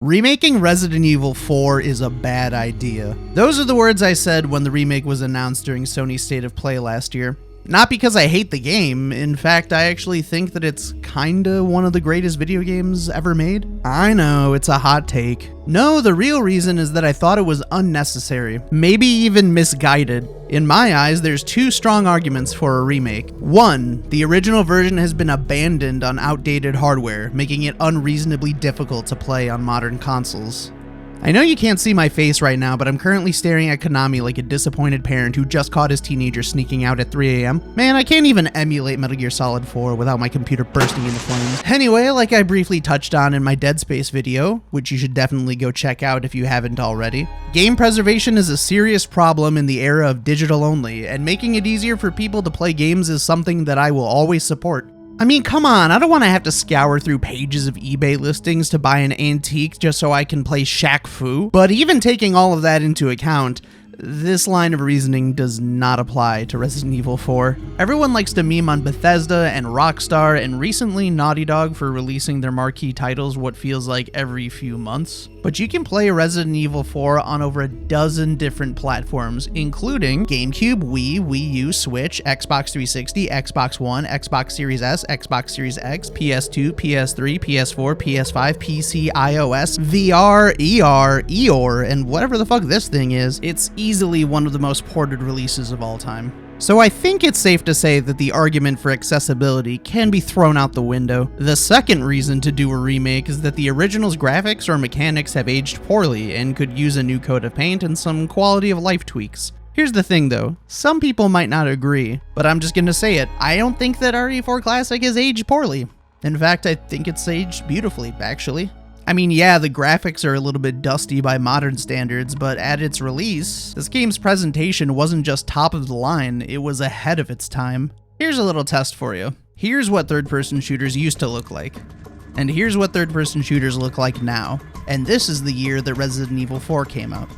Remaking Resident Evil 4 is a bad idea. Those are the words I said when the remake was announced during Sony's State of Play last year. Not because I hate the game, in fact, I actually think that it's kinda one of the greatest video games ever made. I know, it's a hot take. No, the real reason is that I thought it was unnecessary, maybe even misguided. In my eyes, there's two strong arguments for a remake. One, the original version has been abandoned on outdated hardware, making it unreasonably difficult to play on modern consoles. I know you can't see my face right now, but I'm currently staring at Konami like a disappointed parent who just caught his teenager sneaking out at 3 a.m. Man, I can't even emulate Metal Gear Solid 4 without my computer bursting into flames. Anyway, like I briefly touched on in my Dead Space video, which you should definitely go check out if you haven't already, game preservation is a serious problem in the era of digital only, and making it easier for people to play games is something that I will always support. I mean, come on, I don't want to have to scour through pages of eBay listings to buy an antique just so I can play Shaq Fu. But even taking all of that into account, this line of reasoning does not apply to Resident Evil 4. Everyone likes to meme on Bethesda and Rockstar and recently Naughty Dog for releasing their marquee titles what feels like every few months. But you can play Resident Evil 4 on over a dozen different platforms, including GameCube, Wii, Wii U, Switch, Xbox 360, Xbox One, Xbox Series S, Xbox Series X, PS2, PS3, PS4, PS5, PC, iOS, VR, ER, EOR, and whatever the fuck this thing is. It's easily one of the most ported releases of all time. So I think it's safe to say that the argument for accessibility can be thrown out the window. The second reason to do a remake is that the original's graphics or mechanics have aged poorly and could use a new coat of paint and some quality of life tweaks. Here's the thing though, some people might not agree, but I'm just gonna say it. I don't think that RE4 Classic has aged poorly. In fact, I think it's aged beautifully, actually. I mean, yeah, the graphics are a little bit dusty by modern standards, but at its release, this game's presentation wasn't just top of the line, it was ahead of its time. Here's a little test for you. Here's what third-person shooters used to look like. And here's what third-person shooters look like now. And this is the year that Resident Evil 4 came out.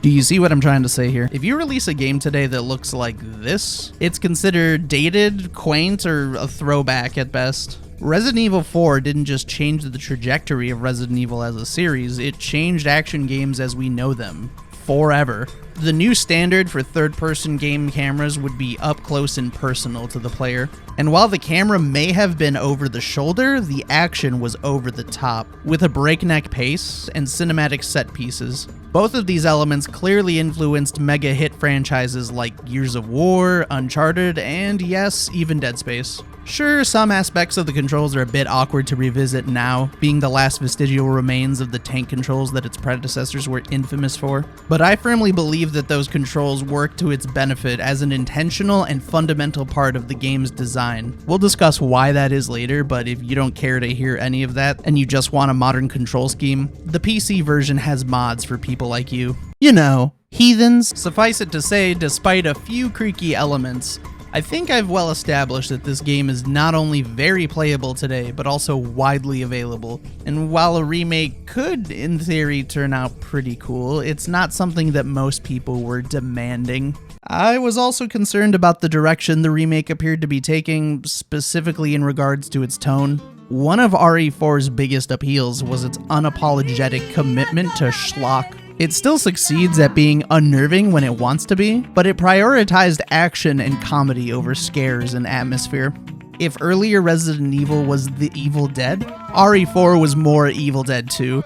Do you see what I'm trying to say here? If you release a game today that looks like this, it's considered dated, quaint, or a throwback at best. Resident Evil 4 didn't just change the trajectory of Resident Evil as a series, it changed action games as we know them. Forever. The new standard for third-person game cameras would be up close and personal to the player. And while the camera may have been over the shoulder, the action was over the top, with a breakneck pace and cinematic set pieces. Both of these elements clearly influenced mega hit franchises like Gears of War, Uncharted, and yes, even Dead Space. Sure, some aspects of the controls are a bit awkward to revisit now, being the last vestigial remains of the tank controls that its predecessors were infamous for, but I firmly believe that those controls work to its benefit as an intentional and fundamental part of the game's design. We'll discuss why that is later, but if you don't care to hear any of that, and you just want a modern control scheme, the PC version has mods for people like you. You know, heathens. Suffice it to say, despite a few creaky elements, I think I've well established that this game is not only very playable today, but also widely available. And while a remake could, in theory, turn out pretty cool, it's not something that most people were demanding. I was also concerned about the direction the remake appeared to be taking, specifically in regards to its tone. One of RE4's biggest appeals was its unapologetic commitment to schlock. It still succeeds at being unnerving when it wants to be, but it prioritized action and comedy over scares and atmosphere. If earlier Resident Evil was The Evil Dead, RE4 was more Evil Dead 2,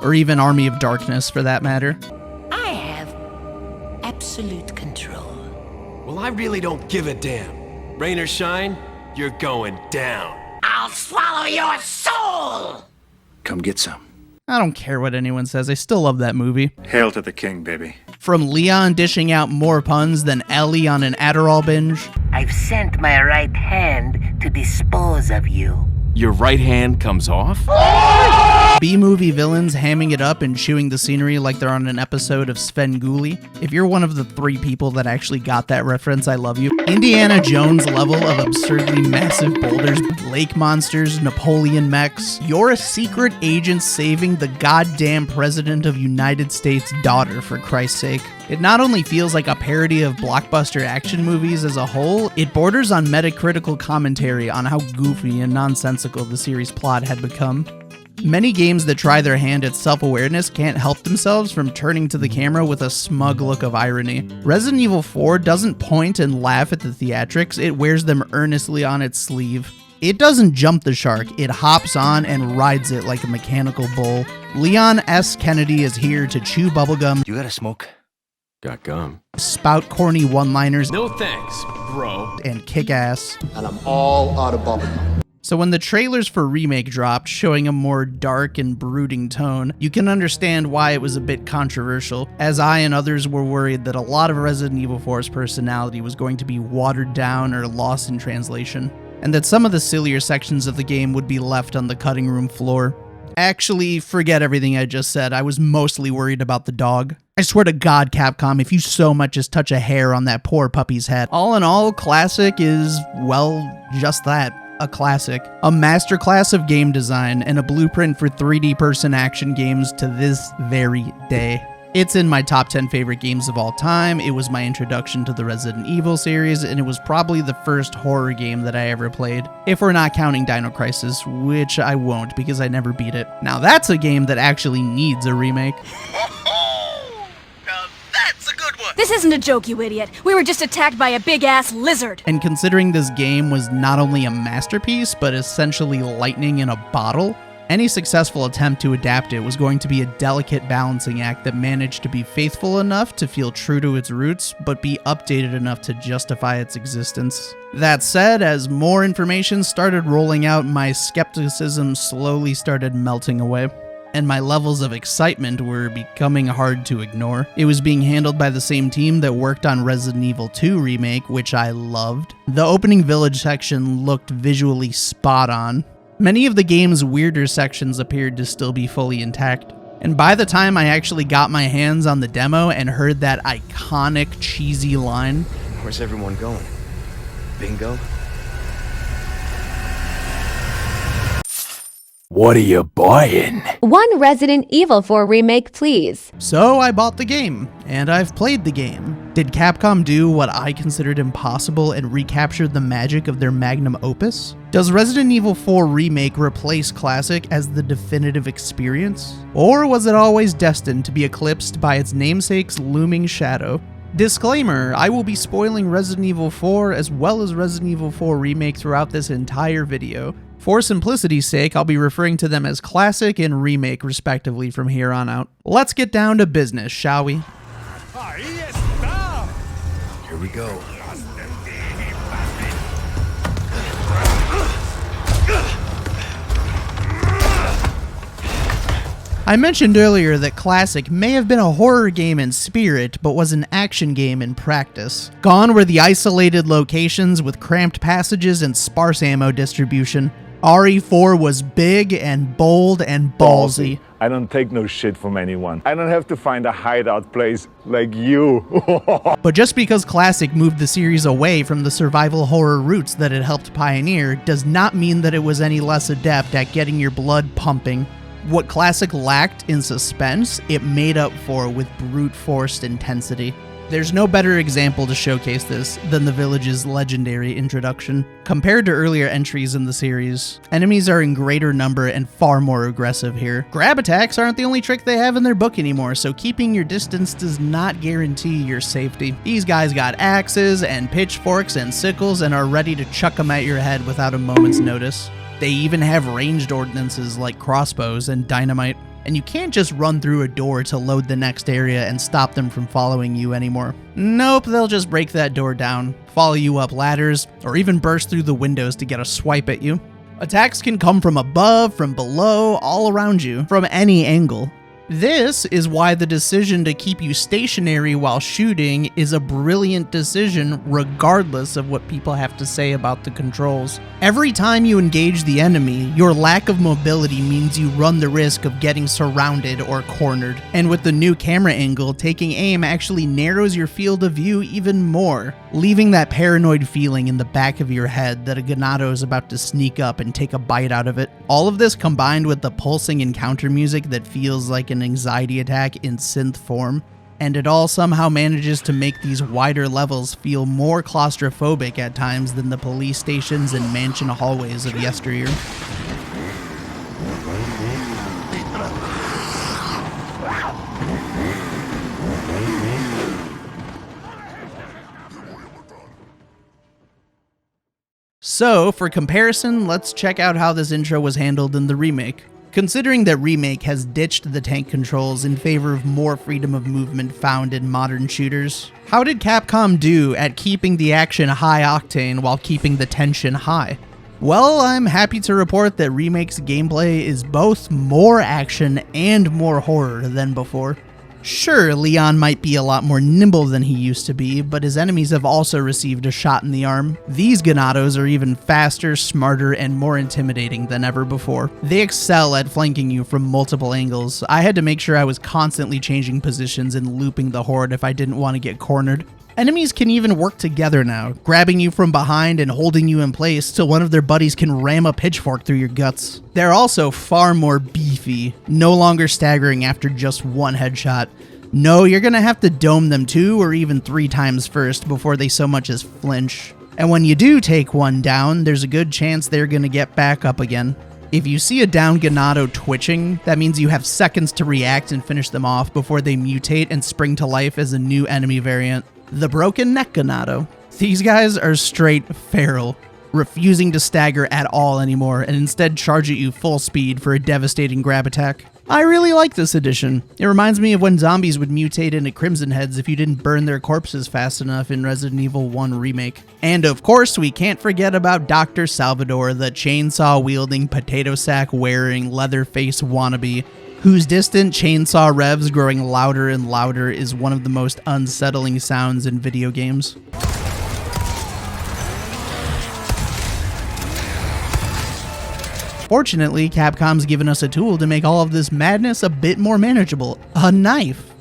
or even Army of Darkness for that matter. I have absolute control. Well, I really don't give a damn. Rain or shine, you're going down. I'll swallow your soul! Come get some. I don't care what anyone says, I still love that movie. Hail to the king, baby. From Leon dishing out more puns than Ellie on an Adderall binge. I've sent my right hand to dispose of you. Your right hand comes off? B-movie villains hamming it up and chewing the scenery like they're on an episode of Svengoolie. If you're one of the 3 people that actually got that reference, I love you. Indiana Jones level of absurdly massive boulders, lake monsters, Napoleon mechs. You're a secret agent saving the goddamn president of United States' daughter, for Christ's sake. It not only feels like a parody of blockbuster action movies as a whole, it borders on metacritical commentary on how goofy and nonsensical the series' plot had become. Many games that try their hand at self-awareness can't help themselves from turning to the camera with a smug look of irony. Resident Evil 4 doesn't point and laugh at the theatrics, it wears them earnestly on its sleeve. It doesn't jump the shark, it hops on and rides it like a mechanical bull. Leon S. Kennedy is here to chew bubblegum, You got a smoke? Got gum. spout corny one-liners, No thanks, bro. and kick ass. And I'm all out of bubblegum. So when the trailers for Remake dropped, showing a more dark and brooding tone, you can understand why it was a bit controversial, as I and others were worried that a lot of Resident Evil 4's personality was going to be watered down or lost in translation, and that some of the sillier sections of the game would be left on the cutting room floor. Actually, forget everything I just said, I was mostly worried about the dog. I swear to God, Capcom, if you so much as touch a hair on that poor puppy's head. All in all, Classic is, well, just that. A classic. A masterclass of game design and a blueprint for 3D person action games to this very day. It's in my top 10 favorite games of all time, it was my introduction to the Resident Evil series, and it was probably the first horror game that I ever played. If we're not counting Dino Crisis, which I won't because I never beat it. Now that's a game that actually needs a remake. This isn't a joke, you idiot. We were just attacked by a big-ass lizard. And considering this game was not only a masterpiece, but essentially lightning in a bottle, any successful attempt to adapt it was going to be a delicate balancing act that managed to be faithful enough to feel true to its roots, but be updated enough to justify its existence. That said, as more information started rolling out, my skepticism slowly started melting away, and my levels of excitement were becoming hard to ignore. It was being handled by the same team that worked on Resident Evil 2 Remake, which I loved. The opening village section looked visually spot on. Many of the game's weirder sections appeared to still be fully intact. And by the time I actually got my hands on the demo and heard that iconic cheesy line, Where's everyone going? Bingo? What are you buying? One Resident Evil 4 remake, please. so I bought the game, and I've played the game. Did Capcom do what I considered impossible and recapture the magic of their magnum opus? Does Resident Evil 4 Remake replace Classic as the definitive experience? Or was it always destined to be eclipsed by its namesake's looming shadow? Disclaimer, I will be spoiling Resident Evil 4 as well as Resident Evil 4 Remake throughout this entire video. For simplicity's sake, I'll be referring to them as Classic and Remake respectively from here on out. Let's get down to business, shall we? Here we go. I mentioned earlier that Classic may have been a horror game in spirit, but was an action game in practice. Gone were the isolated locations with cramped passages and sparse ammo distribution. RE4 was big and bold and ballsy. I don't take no shit from anyone. I don't have to find a hideout place like you. But just because Classic moved the series away from the survival horror roots that it helped pioneer does not mean that it was any less adept at getting your blood pumping. What Classic lacked in suspense, it made up for with brute force intensity. There's no better example to showcase this than the village's legendary introduction. Compared to earlier entries in the series, enemies are in greater number and far more aggressive here. Grab attacks aren't the only trick they have in their book anymore, so keeping your distance does not guarantee your safety. These guys got axes and pitchforks and sickles and are ready to chuck them at your head without a moment's notice. They even have ranged ordnances like crossbows and dynamite. And you can't just run through a door to load the next area and stop them from following you anymore. Nope, they'll just break that door down, follow you up ladders, or even burst through the windows to get a swipe at you. Attacks can come from above, from below, all around you, from any angle. This is why the decision to keep you stationary while shooting is a brilliant decision regardless of what people have to say about the controls. Every time you engage the enemy, your lack of mobility means you run the risk of getting surrounded or cornered. And with the new camera angle, taking aim actually narrows your field of view even more, leaving that paranoid feeling in the back of your head that a Ganado is about to sneak up and take a bite out of it. All of this combined with the pulsing encounter music that feels like an anxiety attack in synth form, and it all somehow manages to make these wider levels feel more claustrophobic at times than the police stations and mansion hallways of yesteryear. So, for comparison, let's check out how this intro was handled in the remake. Considering that Remake has ditched the tank controls in favor of more freedom of movement found in modern shooters, how did Capcom do at keeping the action high octane while keeping the tension high? Well, I'm happy to report that Remake's gameplay is both more action and more horror than before. Sure, Leon might be a lot more nimble than he used to be, but his enemies have also received a shot in the arm. These Ganados are even faster, smarter, and more intimidating than ever before. They excel at flanking you from multiple angles. I had to make sure I was constantly changing positions and looping the horde if I didn't want to get cornered. Enemies can even work together now, grabbing you from behind and holding you in place till one of their buddies can ram a pitchfork through your guts. They're also far more beefy, no longer staggering after just one headshot. No, you're gonna have to dome them 2 or even 3 times first before they so much as flinch. And when you do take one down, there's a good chance they're gonna get back up again. If you see a down Ganado twitching, that means you have seconds to react and finish them off before they mutate and spring to life as a new enemy variant. The Broken Neck Ganado. These guys are straight feral, refusing to stagger at all anymore and instead charge at you full speed for a devastating grab attack. I really like this addition. It reminds me of when zombies would mutate into Crimson Heads if you didn't burn their corpses fast enough in Resident Evil 1 Remake. And of course, we can't forget about Dr. Salvador, the chainsaw-wielding, potato sack-wearing, leather-face wannabe, whose distant chainsaw revs growing louder and louder is one of the most unsettling sounds in video games. Fortunately, Capcom's given us a tool to make all of this madness a bit more manageable. A knife.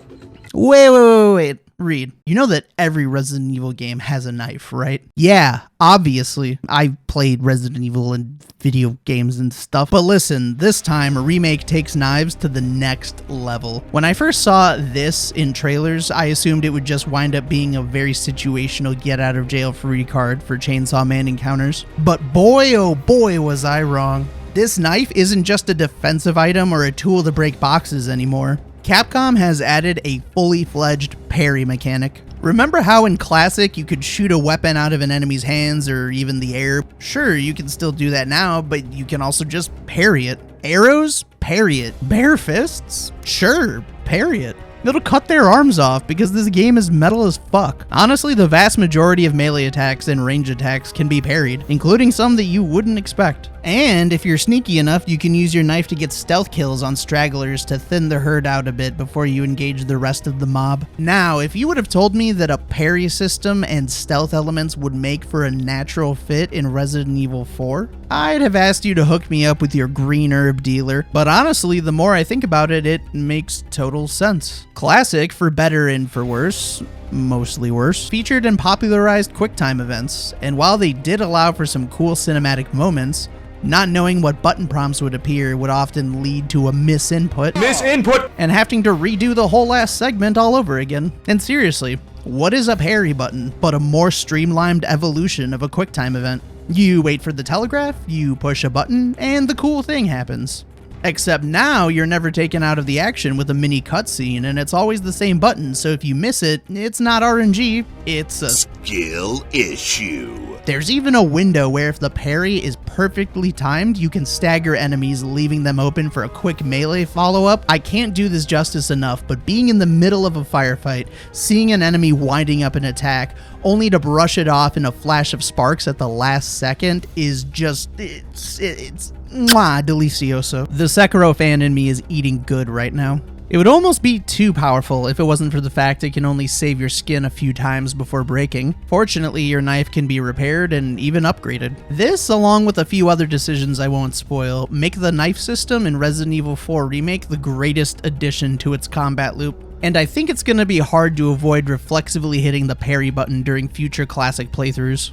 Wait, Reed. You know that every Resident Evil game has a knife, right? Yeah, obviously. I played Resident Evil and video games and stuff. But listen, this time, a remake takes knives to the next level. When I first saw this in trailers, I assumed it would just wind up being a very situational get-out-of-jail-free card for Chainsaw Man encounters. But boy, oh boy, was I wrong. This knife isn't just a defensive item or a tool to break boxes anymore. Capcom has added a fully fledged parry mechanic. Remember how in Classic you could shoot a weapon out of an enemy's hands or even the air? Sure, you can still do that now, but you can also just parry it. Arrows? Parry it. Bare fists? Sure, parry it. It'll cut their arms off because this game is metal as fuck. Honestly, the vast majority of melee attacks and range attacks can be parried, including some that you wouldn't expect. And if you're sneaky enough, you can use your knife to get stealth kills on stragglers to thin the herd out a bit before you engage the rest of the mob. Now, if you would have told me that a parry system and stealth elements would make for a natural fit in Resident Evil 4, I'd have asked you to hook me up with your green herb dealer. But honestly, the more I think about it, it makes total sense. Classic, for better and for worse, mostly worse, featured and popularized QuickTime events, and while they did allow for some cool cinematic moments, not knowing what button prompts would appear would often lead to a misinput, and having to redo the whole last segment all over again. And seriously, what is a parry button but a more streamlined evolution of a QuickTime event? You wait for the telegraph, you push a button, and the cool thing happens. Except now you're never taken out of the action with a mini cutscene, and it's always the same button, so if you miss it, it's not RNG, it's a skill issue. There's even a window where if the parry is perfectly timed, you can stagger enemies, leaving them open for a quick melee follow-up. I can't do this justice enough, but being in the middle of a firefight, seeing an enemy winding up an attack, only to brush it off in a flash of sparks at the last second is just, it's mwah, delicioso. The Sekiro fan in me is eating good right now. It would almost be too powerful if it wasn't for the fact it can only save your skin a few times before breaking. Fortunately, your knife can be repaired and even upgraded. This, along with a few other decisions I won't spoil, make the knife system in Resident Evil 4 Remake the greatest addition to its combat loop. And I think it's going to be hard to avoid reflexively hitting the parry button during future classic playthroughs.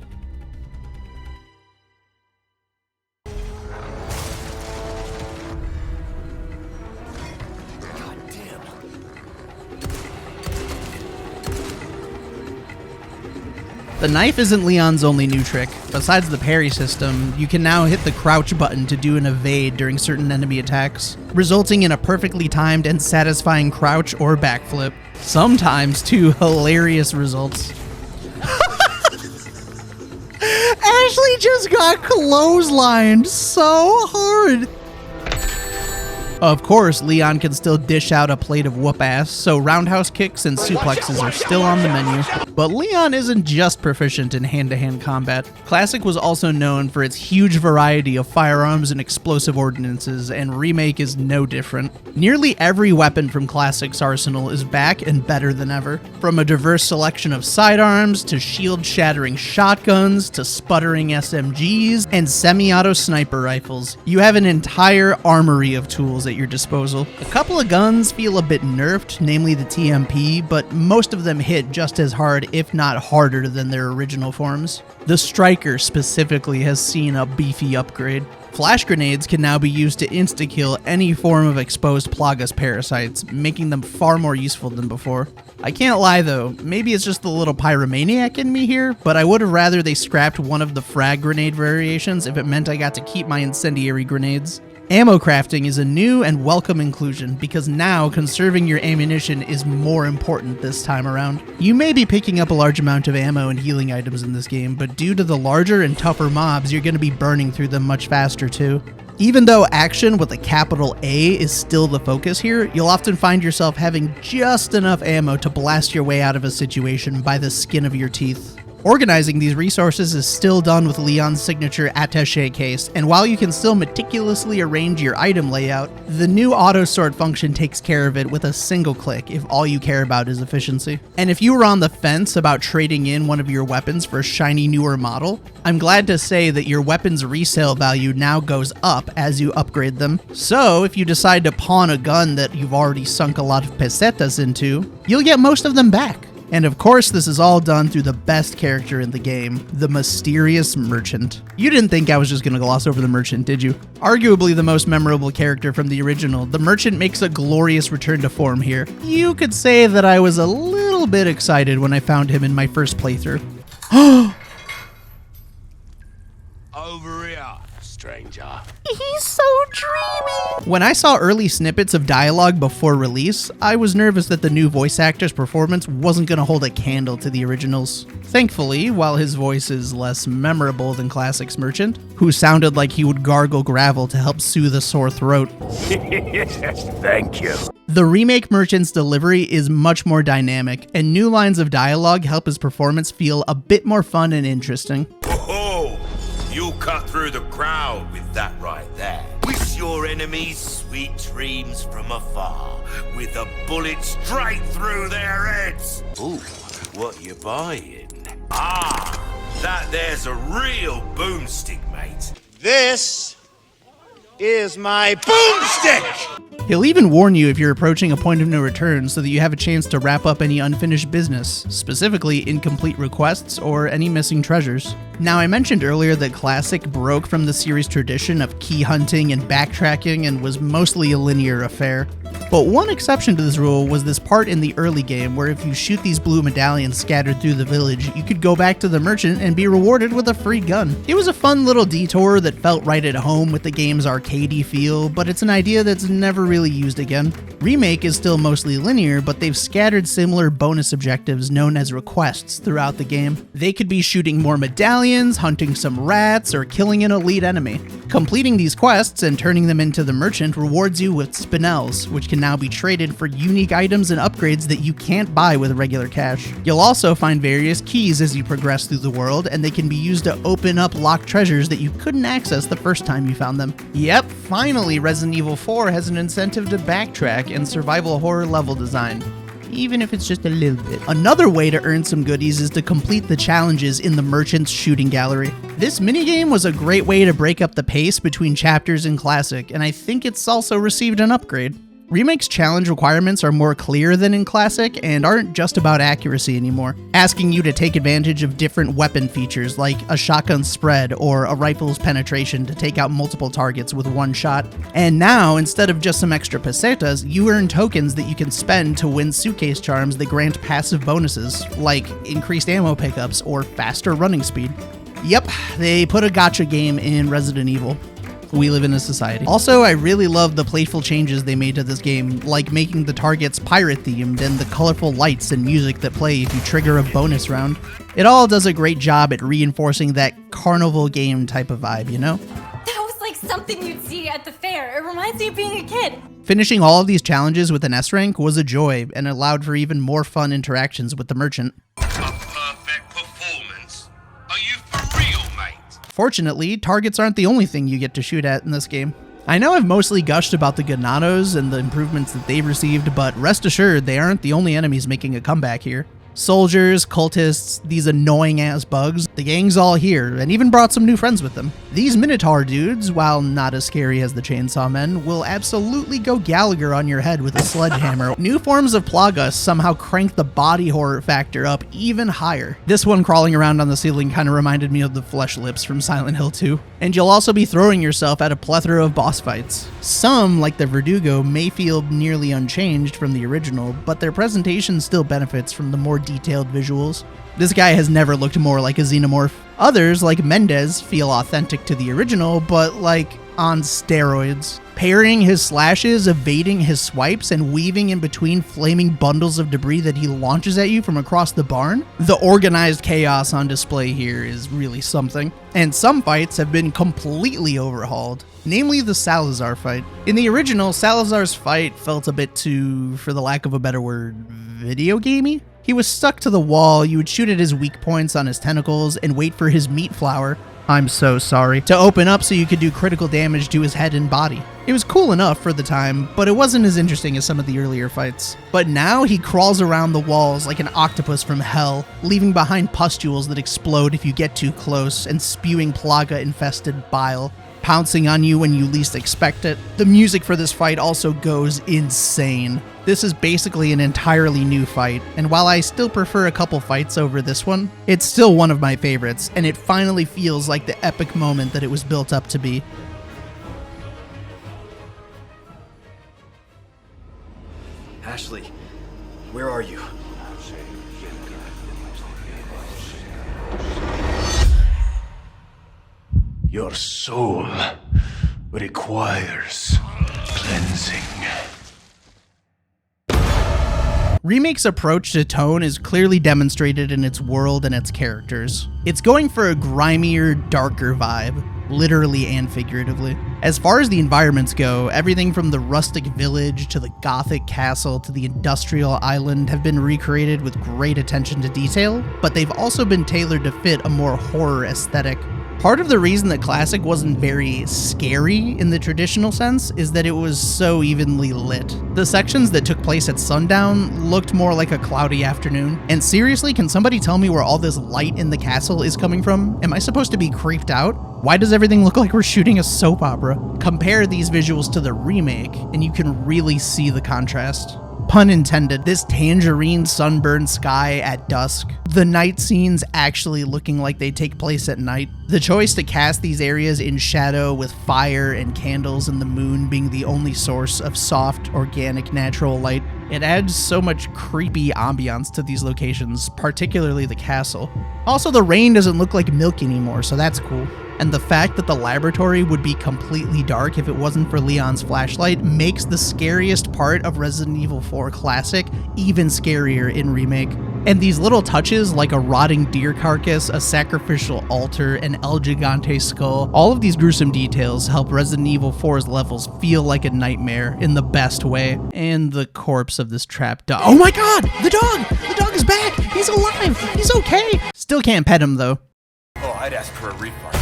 The knife isn't Leon's only new trick. Besides the parry system, you can now hit the crouch button to do an evade during certain enemy attacks, resulting in a perfectly timed and satisfying crouch or backflip. Sometimes to hilarious results. Ashley just got clotheslined so hard. Of course, Leon can still dish out a plate of whoop ass, so roundhouse kicks and suplexes are still on the menu. But Leon isn't just proficient in hand-to-hand combat. Classic was also known for its huge variety of firearms and explosive ordnances, and Remake is no different. Nearly every weapon from Classic's arsenal is back and better than ever. From a diverse selection of sidearms, to shield-shattering shotguns, to sputtering SMGs, and semi-auto sniper rifles, you have an entire armory of tools at your disposal. A couple of guns feel a bit nerfed, namely the TMP, but most of them hit just as hard, if not harder, than their original forms. The Striker specifically has seen a beefy upgrade. Flash grenades can now be used to insta-kill any form of exposed Plagas parasites, making them far more useful than before. I can't lie though, maybe it's just the little pyromaniac in me here, but I would have rather they scrapped one of the frag grenade variations if it meant I got to keep my incendiary grenades. Ammo crafting is a new and welcome inclusion because now conserving your ammunition is more important this time around. You may be picking up a large amount of ammo and healing items in this game, but due to the larger and tougher mobs, you're going to be burning through them much faster too. Even though action with a capital A is still the focus here, you'll often find yourself having just enough ammo to blast your way out of a situation by the skin of your teeth. Organizing these resources is still done with Leon's signature attaché case, and while you can still meticulously arrange your item layout, the new auto sort function takes care of it with a single click if all you care about is efficiency. And if you were on the fence about trading in one of your weapons for a shiny newer model, I'm glad to say that your weapon's resale value now goes up as you upgrade them. So if you decide to pawn a gun that you've already sunk a lot of pesetas into, you'll get most of them back. And of course, this is all done through the best character in the game, the mysterious merchant. You didn't think I was just gonna gloss over the merchant, did you? Arguably the most memorable character from the original, the merchant makes a glorious return to form here. You could say that I was a little bit excited when I found him in my first playthrough. Over here, stranger. He's so dreamy! When I saw early snippets of dialogue before release, I was nervous that the new voice actor's performance wasn't going to hold a candle to the originals. Thankfully, while his voice is less memorable than Classic's Merchant, who sounded like he would gargle gravel to help soothe a sore throat, Thank you. the Remake Merchant's delivery is much more dynamic, and new lines of dialogue help his performance feel a bit more fun and interesting. Oh, you cut through the crowd with that right there. Wish your enemies sweet dreams from afar, with a bullet straight through their heads. Ooh, what you buying? Ah, that there's a real boomstick, mate. This is my boomstick! He'll even warn you if you're approaching a point of no return so that you have a chance to wrap up any unfinished business, specifically incomplete requests or any missing treasures. Now, I mentioned earlier that Classic broke from the series' tradition of key hunting and backtracking and was mostly a linear affair. But one exception to this rule was this part in the early game where if you shoot these blue medallions scattered through the village, you could go back to the merchant and be rewarded with a free gun. It was a fun little detour that felt right at home with the game's arcadey feel, but it's an idea that's never really used again. Remake is still mostly linear, but they've scattered similar bonus objectives known as requests throughout the game. They could be shooting more medallions, hunting some rats, or killing an elite enemy. Completing these quests and turning them into the merchant rewards you with spinels, which can now be traded for unique items and upgrades that you can't buy with regular cash. You'll also find various keys as you progress through the world, and they can be used to open up locked treasures that you couldn't access the first time you found them. Yep, finally Resident Evil 4 has an incentive to backtrack and survival horror level design, even if it's just a little bit. Another way to earn some goodies is to complete the challenges in the Merchant's Shooting Gallery. This minigame was a great way to break up the pace between chapters in Classic, and I think it's also received an upgrade. Remake's challenge requirements are more clear than in Classic and aren't just about accuracy anymore, asking you to take advantage of different weapon features like a shotgun spread or a rifle's penetration to take out multiple targets with one shot. And now, instead of just some extra pesetas, you earn tokens that you can spend to win suitcase charms that grant passive bonuses, like increased ammo pickups or faster running speed. Yep, they put a gacha game in Resident Evil. we live in a society. Also, I really love the playful changes they made to this game, like making the targets pirate themed and the colorful lights and music that play if you trigger a bonus round. It all does a great job at reinforcing that carnival game type of vibe, you know? That was like something you'd see at the fair. It reminds me of being a kid. Finishing all of these challenges with an S rank was a joy and allowed for even more fun interactions with the merchant. A perfect performance. Are you for real, mate? Fortunately, targets aren't the only thing you get to shoot at in this game. I know I've mostly gushed about the Ganados and the improvements that they've received, but rest assured they aren't the only enemies making a comeback here. Soldiers, cultists, these annoying ass bugs, the gang's all here, and even brought some new friends with them. These Minotaur dudes, while not as scary as the Chainsaw Men, will absolutely go Gallagher on your head with a sledgehammer. New forms of Plagas somehow crank the body horror factor up even higher. This one crawling around on the ceiling kind of reminded me of the flesh lips from Silent Hill 2. And you'll also be throwing yourself at a plethora of boss fights. Some, like the Verdugo, may feel nearly unchanged from the original, but their presentation still benefits from the more detailed visuals. This guy has never looked more like a xenomorph. Others, like Mendez, feel authentic to the original, but like on steroids. Parrying his slashes, evading his swipes, and weaving in between flaming bundles of debris that he launches at you from across the barn. The organized chaos on display here is really something. And some fights have been completely overhauled, namely the Salazar fight. In the original, Salazar's fight felt a bit too, for the lack of a better word, video gamey? He was stuck to the wall, you would shoot at his weak points on his tentacles and wait for his meat flower, I'm so sorry, to open up so you could do critical damage to his head and body. It was cool enough for the time, but it wasn't as interesting as some of the earlier fights. But now he crawls around the walls like an octopus from hell, leaving behind pustules that explode if you get too close and spewing plaga-infested bile, pouncing on you when you least expect it. The music for this fight also goes insane. This is basically an entirely new fight, and while I still prefer a couple fights over this one, it's still one of my favorites, and it finally feels like the epic moment that it was built up to be. Ashley, where are you? Your soul requires cleansing. Remake's approach to tone is clearly demonstrated in its world and its characters. It's going for a grimier, darker vibe, literally and figuratively. As far as the environments go, everything from the rustic village to the gothic castle to the industrial island have been recreated with great attention to detail, but they've also been tailored to fit a more horror aesthetic. Part of the reason that Classic wasn't very scary in the traditional sense is that it was so evenly lit. The sections that took place at sundown looked more like a cloudy afternoon. And seriously, can somebody tell me where all this light in the castle is coming from? Am I supposed to be creeped out? Why does everything look like we're shooting a soap opera? Compare these visuals to the remake, and you can really see the contrast. Pun intended, this tangerine sunburned sky at dusk. The night scenes actually looking like they take place at night. The choice to cast these areas in shadow with fire and candles and the moon being the only source of soft, organic, natural light. It adds so much creepy ambiance to these locations, particularly the castle. Also, the rain doesn't look like milk anymore, so that's cool. And the fact that the laboratory would be completely dark if it wasn't for Leon's flashlight makes the scariest part of Resident Evil 4 Classic even scarier in Remake. And these little touches like a rotting deer carcass, a sacrificial altar, an El Gigante skull, all of these gruesome details help Resident Evil 4's levels feel like a nightmare in the best way. And the corpse of this trapped dog. Oh my god! The dog! The dog is back! He's alive! He's okay! Still can't pet him though. Oh, I'd ask for a refund.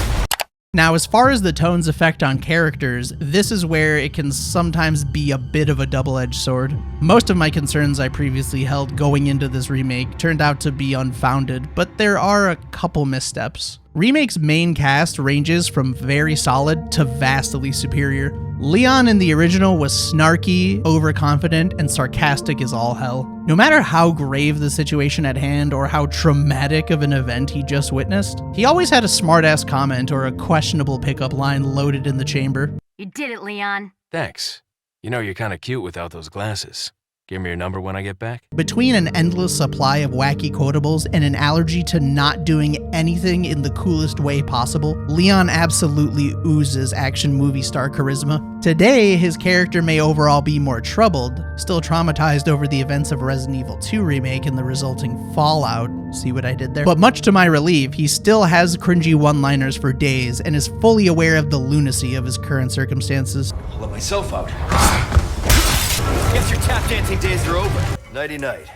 Now, as far as the tone's effect on characters, this is where it can sometimes be a bit of a double-edged sword. Most of my concerns I previously held going into this remake turned out to be unfounded, but there are a couple missteps. Remake's main cast ranges from very solid to vastly superior. Leon in the original was snarky, overconfident, and sarcastic as all hell. No matter how grave the situation at hand or how traumatic of an event he just witnessed, he always had a smart-ass comment or a questionable pickup line loaded in the chamber. You did it, Leon. Thanks. You know, you're kind of cute without those glasses. Give me your number when I get back. Between an endless supply of wacky quotables and an allergy to not doing anything in the coolest way possible, Leon absolutely oozes action movie star charisma. Today, his character may overall be more troubled, still traumatized over the events of Resident Evil 2 Remake and the resulting fallout. See what I did there? But much to my relief, he still has cringy one-liners for days and is fully aware of the lunacy of his current circumstances. I'll let myself out. Guess your tap dancing days are over. Nighty-night.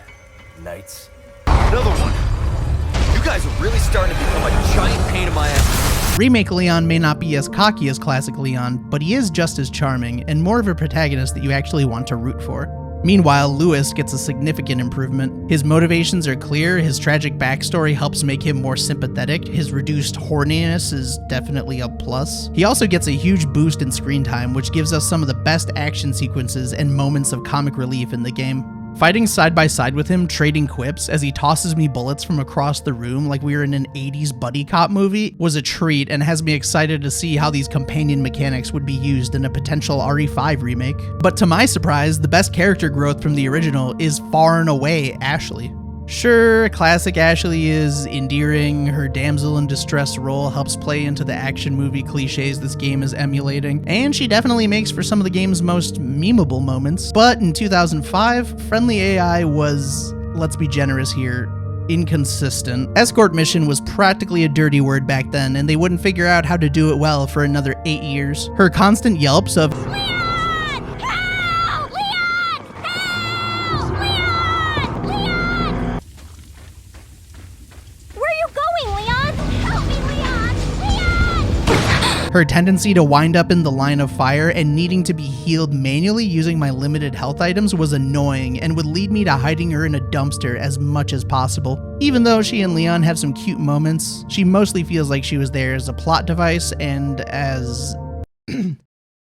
Nights. Another one. You guys are really starting to become a giant pain in my ass. Remake Leon may not be as cocky as classic Leon, but he is just as charming and more of a protagonist that you actually want to root for. Meanwhile, Lewis gets a significant improvement. His motivations are clear, his tragic backstory helps make him more sympathetic, his reduced horniness is definitely a plus. He also gets a huge boost in screen time, which gives us some of the best action sequences and moments of comic relief in the game. Fighting side by side with him, trading quips as he tosses me bullets from across the room like we were in an 80s buddy cop movie was a treat and has me excited to see how these companion mechanics would be used in a potential RE5 remake. But to my surprise, the best character growth from the original is far and away Ashley. Sure, classic Ashley is endearing, her damsel in distress role helps play into the action movie cliches this game is emulating, and she definitely makes for some of the game's most memeable moments. But in 2005, friendly AI was, let's be generous here, inconsistent. Escort mission was practically a dirty word back then, and they wouldn't figure out how to do it well for another 8 years. Her constant yelps of her tendency to wind up in the line of fire and needing to be healed manually using my limited health items was annoying and would lead me to hiding her in a dumpster as much as possible. Even though she and Leon have some cute moments, she mostly feels like she was there as a plot device and as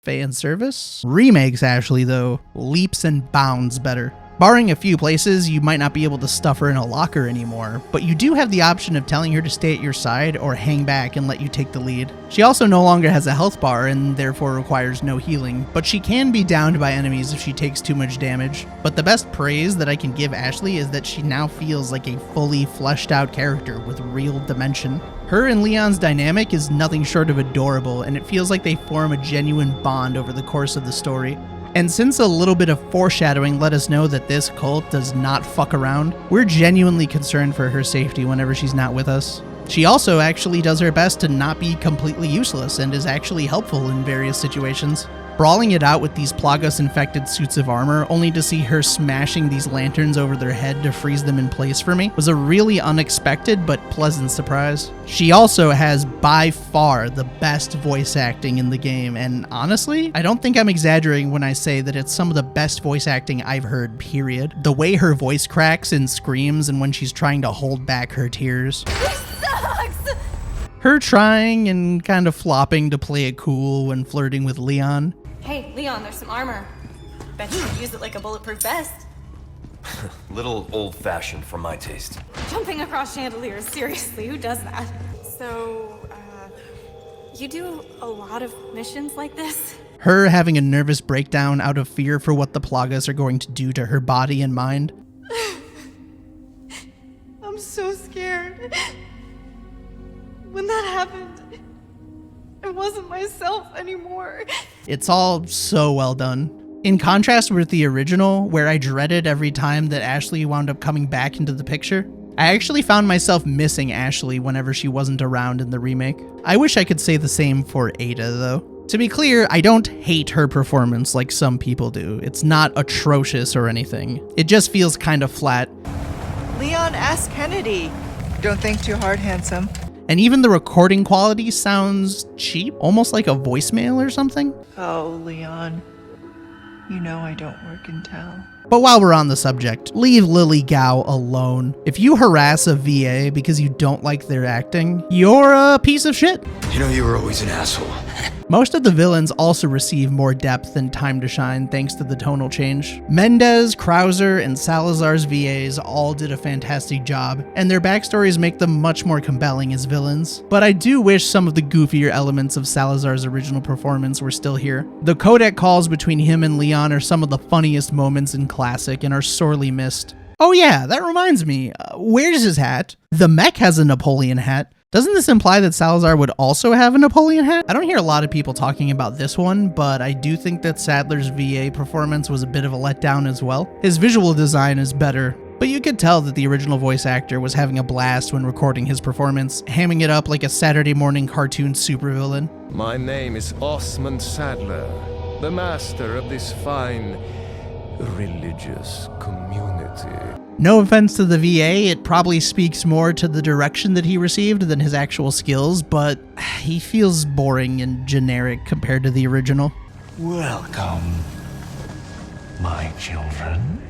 fan service. Remakes Ashley, though, leaps and bounds better. Barring a few places, you might not be able to stuff her in a locker anymore, but you do have the option of telling her to stay at your side or hang back and let you take the lead. She also no longer has a health bar and therefore requires no healing, but she can be downed by enemies if she takes too much damage. But the best praise that I can give Ashley is that she now feels like a fully fleshed out character with real dimension. Her and Leon's dynamic is nothing short of adorable, and it feels like they form a genuine bond over the course of the story. And since a little bit of foreshadowing let us know that this cult does not fuck around, we're genuinely concerned for her safety whenever she's not with us. She also actually does her best to not be completely useless and is actually helpful in various situations. Brawling it out with these Plagas-infected suits of armor, only to see her smashing these lanterns over their head to freeze them in place for me, was a really unexpected but pleasant surprise. She also has by far the best voice acting in the game, and honestly, I don't think I'm exaggerating when I say that it's some of the best voice acting I've heard, period. The way her voice cracks and screams and when she's trying to hold back her tears. Her trying and kind of flopping to play it cool when flirting with Leon. Hey, Leon, there's some armor. Bet you could use it like a bulletproof vest. Little old-fashioned for my taste. Jumping across chandeliers, seriously, who does that? So, you do a lot of missions like this? Her having a nervous breakdown out of fear for what the Plagas are going to do to her body and mind. I'm so scared. When that happened, I wasn't myself anymore. It's all so well done. In contrast with the original, where I dreaded every time that Ashley wound up coming back into the picture, I actually found myself missing Ashley whenever she wasn't around in the remake. I wish I could say the same for Ada, though. To be clear, I don't hate her performance like some people do. It's not atrocious or anything. It just feels kind of flat. Leon S. Kennedy. Don't think too hard, handsome. And even the recording quality sounds cheap, almost like a voicemail or something. Oh, Leon. You know I don't work in town. But while we're on the subject, leave Lily Gao alone. If you harass a VA because you don't like their acting, you're a piece of shit. You know you were always an asshole. Most of the villains also receive more depth and time to shine thanks to the tonal change. Mendez, Krauser, and Salazar's VAs all did a fantastic job, and their backstories make them much more compelling as villains. But I do wish some of the goofier elements of Salazar's original performance were still here. The codec calls between him and Leon are some of the funniest moments in Classic and are sorely missed. Oh yeah, that reminds me, where's his hat? The mech has a Napoleon hat. Doesn't this imply that Salazar would also have a Napoleon hat? I don't hear a lot of people talking about this one, but I do think that Sadler's VA performance was a bit of a letdown as well. His visual design is better, but you could tell that the original voice actor was having a blast when recording his performance, hamming it up like a Saturday morning cartoon supervillain. My name is Osmond Sadler, the master of this fine religious community. No offense to the VA, it probably speaks more to the direction that he received than his actual skills, but he feels boring and generic compared to the original. Welcome, my children.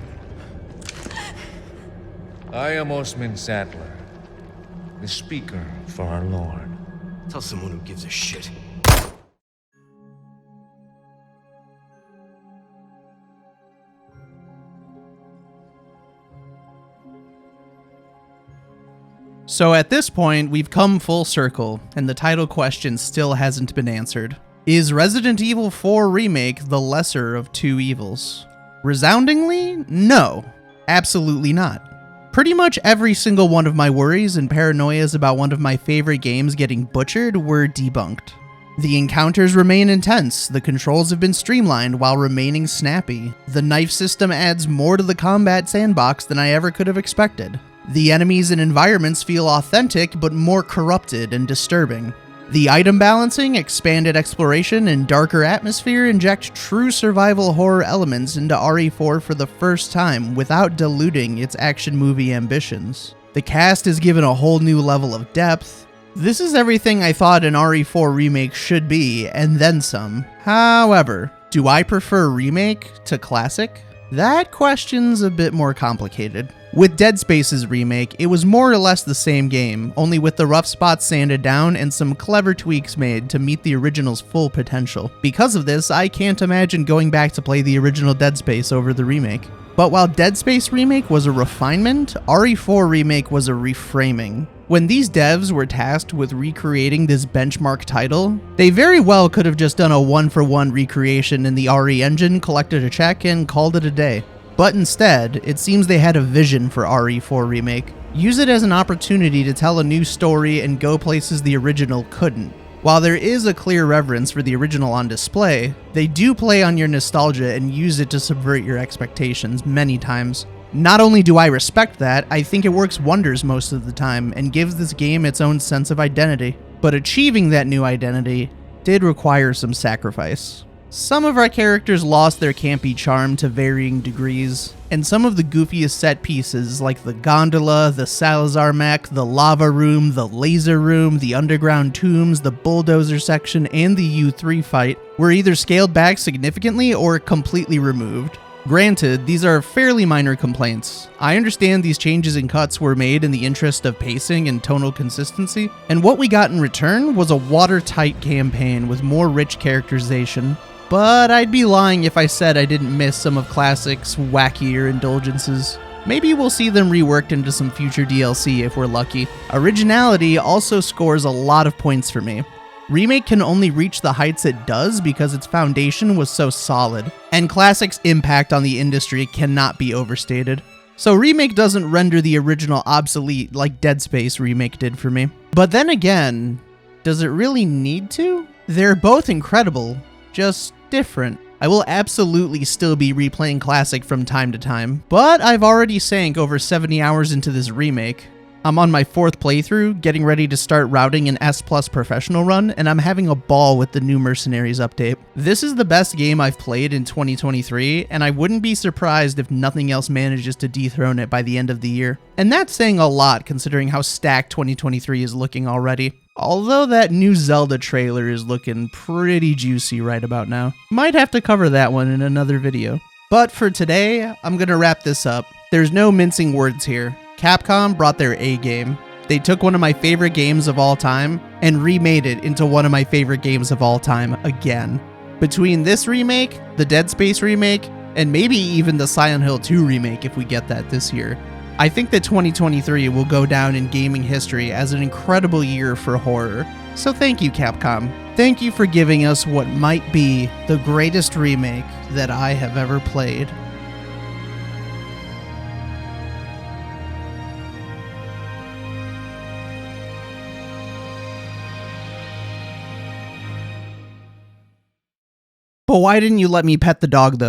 I am Osmond Sadler, the speaker for our Lord. Tell someone who gives a shit. So at this point, we've come full circle, and the title question still hasn't been answered. Is Resident Evil 4 Remake the lesser of two evils? Resoundingly, no. Absolutely not. Pretty much every single one of my worries and paranoias about one of my favorite games getting butchered were debunked. The encounters remain intense, the controls have been streamlined while remaining snappy. The knife system adds more to the combat sandbox than I ever could have expected. The enemies and environments feel authentic but more corrupted and disturbing. The item balancing, expanded exploration, and darker atmosphere inject true survival horror elements into RE4 for the first time without diluting its action movie ambitions. The cast is given a whole new level of depth. This is everything I thought an RE4 remake should be, and then some. However, do I prefer Remake to Classic? That question's a bit more complicated. With Dead Space's remake, it was more or less the same game, only with the rough spots sanded down and some clever tweaks made to meet the original's full potential. Because of this, I can't imagine going back to play the original Dead Space over the remake. But while Dead Space Remake was a refinement, RE4 Remake was a reframing. When these devs were tasked with recreating this benchmark title, they very well could have just done a one-for-one recreation in the RE engine, collected a check, and called it a day. But instead, it seems they had a vision for RE4 Remake. Use it as an opportunity to tell a new story and go places the original couldn't. While there is a clear reverence for the original on display, they do play on your nostalgia and use it to subvert your expectations many times. Not only do I respect that, I think it works wonders most of the time and gives this game its own sense of identity. But achieving that new identity did require some sacrifice. Some of our characters lost their campy charm to varying degrees, and some of the goofiest set pieces like the gondola, the Salazar mech, the lava room, the laser room, the underground tombs, the bulldozer section, and the U3 fight were either scaled back significantly or completely removed. Granted, these are fairly minor complaints. I understand these changes and cuts were made in the interest of pacing and tonal consistency, and what we got in return was a watertight campaign with more rich characterization. But I'd be lying if I said I didn't miss some of Classic's wackier indulgences. Maybe we'll see them reworked into some future DLC if we're lucky. Originality also scores a lot of points for me. Remake can only reach the heights it does because its foundation was so solid, and Classic's impact on the industry cannot be overstated. So Remake doesn't render the original obsolete like Dead Space Remake did for me. But then again, does it really need to? They're both incredible, just different. I will absolutely still be replaying Classic from time to time, but I've already sank over 70 hours into this remake. I'm on my 4th playthrough, getting ready to start routing an S+ professional run, and I'm having a ball with the new Mercenaries update. This is the best game I've played in 2023, and I wouldn't be surprised if nothing else manages to dethrone it by the end of the year. And that's saying a lot considering how stacked 2023 is looking already. Although that new Zelda trailer is looking pretty juicy right about now. Might have to cover that one in another video. But for today, I'm gonna wrap this up. There's no mincing words here. Capcom brought their A game. They took one of my favorite games of all time and remade it into one of my favorite games of all time again. Between this remake, the Dead Space remake, and maybe even the Silent Hill 2 remake if we get that this year, I think that 2023 will go down in gaming history as an incredible year for horror. So thank you, Capcom. Thank you for giving us what might be the greatest remake that I have ever played. But why didn't you let me pet the dog, though?